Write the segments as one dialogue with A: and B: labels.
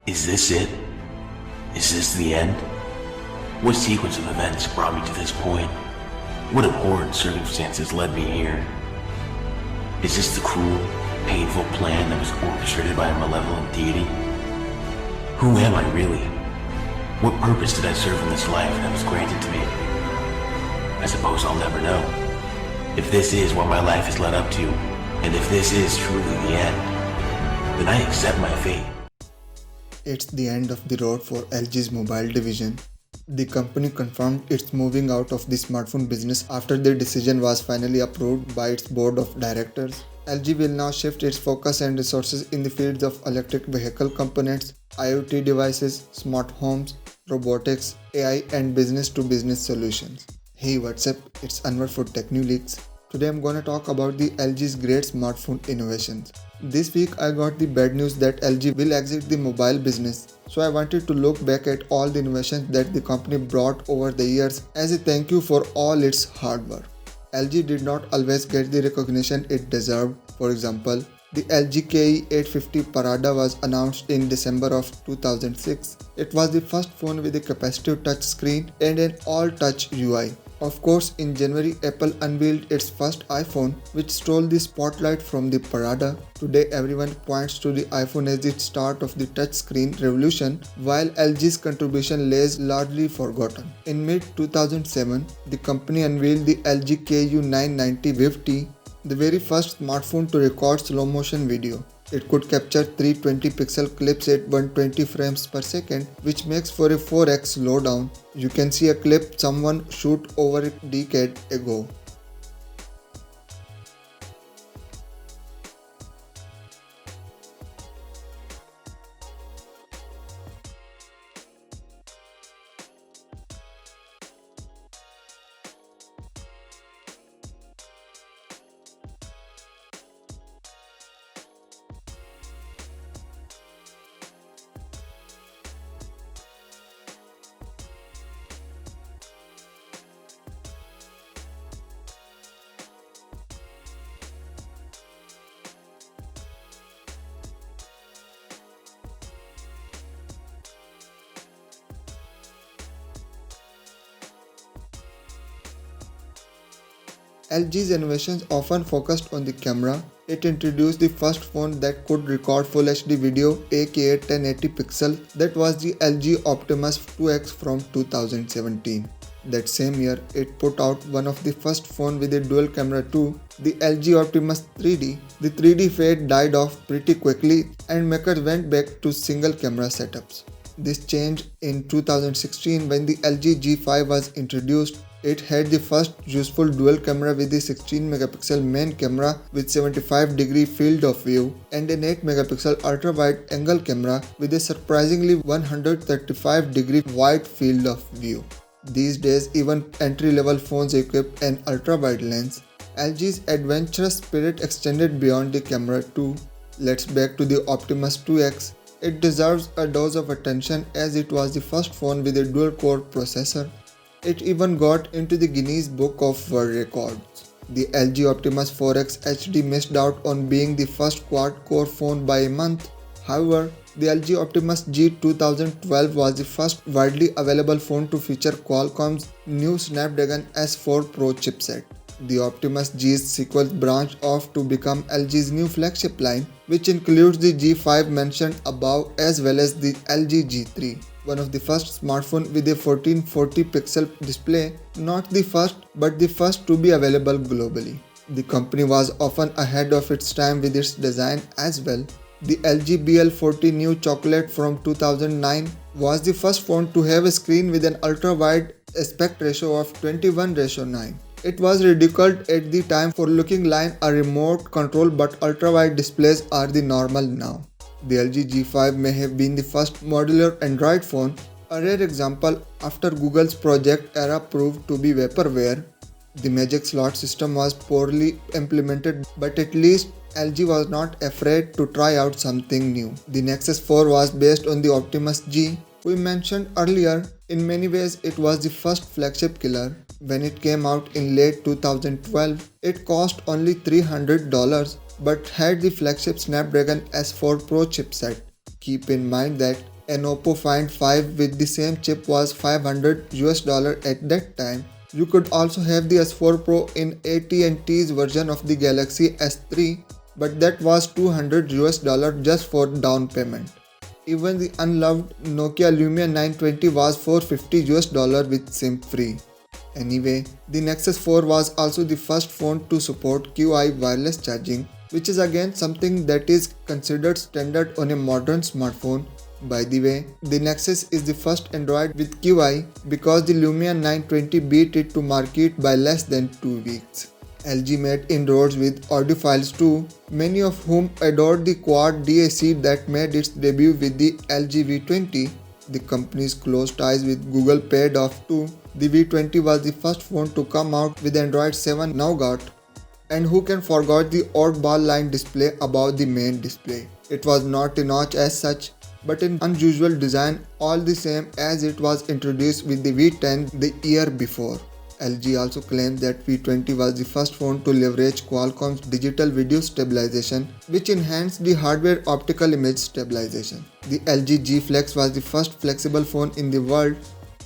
A: Is this it? Is this the end? What sequence of events brought me to this point? What abhorrent circumstances led me here? Is this the cruel, painful plan that was orchestrated by a malevolent deity? Who am I really? What purpose did I serve in this life that was granted to me? I suppose I'll never know. If this is what my life has led up to, and if this is truly the end, then I accept my fate.
B: It's the end of the road for LG's mobile division. The company confirmed it's moving out of the smartphone business after their decision was finally approved by its board of directors. LG will now shift its focus and resources in the fields of electric vehicle components, IoT devices, smart homes, robotics, AI and business-to-business solutions. Hey, what's up? It's Anwar for TechNewLeaks. Today I'm gonna talk about the LG's great smartphone innovations. This week I got the bad news that LG will exit the mobile business. So I wanted to look back at all the innovations that the company brought over the years as a thank you for all its hard work. LG did not always get the recognition it deserved. For example, the LG KE850 Parada was announced in December of 2006. It was the first phone with a capacitive touch screen and an all-touch UI. Of course, in January, Apple unveiled its first iPhone, which stole the spotlight from the Parada. Today, everyone points to the iPhone as the start of the touchscreen revolution, while LG's contribution lays largely forgotten. In mid-2007, the company unveiled the LG KU990 VIV-T, the very first smartphone to record slow-motion video. It could capture 320 pixel clips at 120 frames per second, which makes for a 4x slowdown. You can see a clip someone shoot over a decade ago. LG's innovations often focused on the camera. It introduced the first phone that could record Full HD video, aka 1080 pixel, that was the LG Optimus 2X from 2017. That same year, it put out one of the first phone with a dual camera too, the LG Optimus 3D. The 3D fad died off pretty quickly and makers went back to single camera setups. This changed in 2016 when the LG G5 was introduced. It had the first useful dual camera with a 16 megapixel main camera with 75-degree field of view and an 8 megapixel ultra-wide angle camera with a surprisingly 135-degree wide field of view. These days, even entry-level phones equip an ultra-wide lens. LG's adventurous spirit extended beyond the camera too. Let's back to the Optimus 2X. It deserves a dose of attention as it was the first phone with a dual-core processor. It even got into the Guinness Book of World Records. The LG Optimus 4X HD missed out on being the first quad-core phone by a month. However, the LG Optimus G 2012 was the first widely available phone to feature Qualcomm's new Snapdragon S4 Pro chipset. The Optimus G's sequel branched off to become LG's new flagship line, which includes the G5 mentioned above as well as the LG G3. One of the first smartphone with a 1440 pixel display, not the first but the first to be available globally. The company was often ahead of its time with its design as well. The LG BL40 New Chocolate from 2009 was the first phone to have a screen with an ultra-wide aspect ratio of 21:9. It was ridiculed at the time for looking like a remote control, but ultra-wide displays are the normal now. The LG G5 may have been the first modular Android phone, a rare example after Google's Project Era proved to be vaporware. The Magic Slot system was poorly implemented, but at least LG was not afraid to try out something new. The Nexus 4 was based on the Optimus G we mentioned earlier. In many ways, it was the first flagship killer. When it came out in late 2012, it cost only $300 but had the flagship Snapdragon S4 Pro chipset. Keep in mind that An Oppo Find 5 with the same chip was $500 at that time. You could also have the S4 Pro in AT&T's version of the Galaxy S3, but that was $200 just for down payment. Even the unloved Nokia Lumia 920 was $450 with SIM free. Anyway, the Nexus 4 was also the first phone to support QI wireless charging, which is again something that is considered standard on a modern smartphone. By the way, the Nexus is the first Android with QI because the Lumia 920 beat it to market by less than 2 weeks. LG made inroads with audiophiles too, many of whom adored the quad DAC that made its debut with the LG V20. The company's close ties with Google paid off too. The V20 was the first phone to come out with Android 7 Nougat. And who can forget the oddball line display above the main display? It was not a notch as such, but an unusual design all the same as it was introduced with the V10 the year before. LG also claimed that V20 was the first phone to leverage Qualcomm's digital video stabilization, which enhanced the hardware optical image stabilization. The LG G Flex was the first flexible phone in the world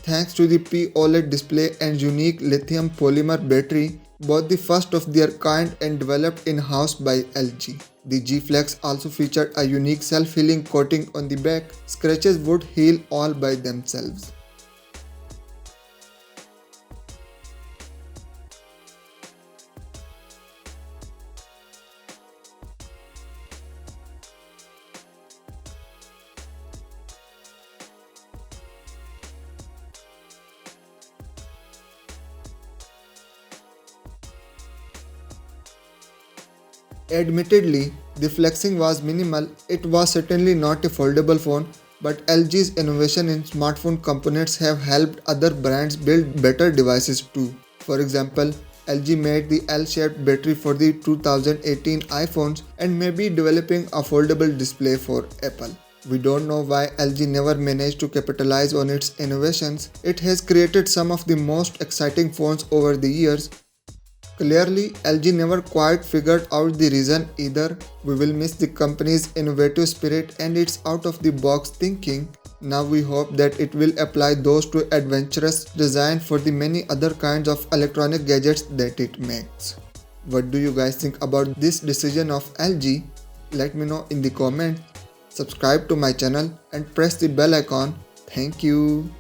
B: thanks to the P-OLED display and unique lithium polymer battery, both the first of their kind and developed in-house by LG. The G Flex also featured a unique self-healing coating on the back. Scratches would heal all by themselves. Admittedly, the flexing was minimal. It was certainly not a foldable phone, but LG's innovation in smartphone components have helped other brands build better devices too. For example, LG made the L-shaped battery for the 2018 iPhones and may be developing a foldable display for Apple. We don't know why LG never managed to capitalize on its innovations. It has created some of the most exciting phones over the years. Clearly, LG never quite figured out the reason either. We will miss the company's innovative spirit and its out-of-the-box thinking. Now we hope that it will apply those to adventurous design for the many other kinds of electronic gadgets that it makes. What do you guys think about this decision of LG? Let me know in the comments. Subscribe to my channel and press the bell icon. Thank you.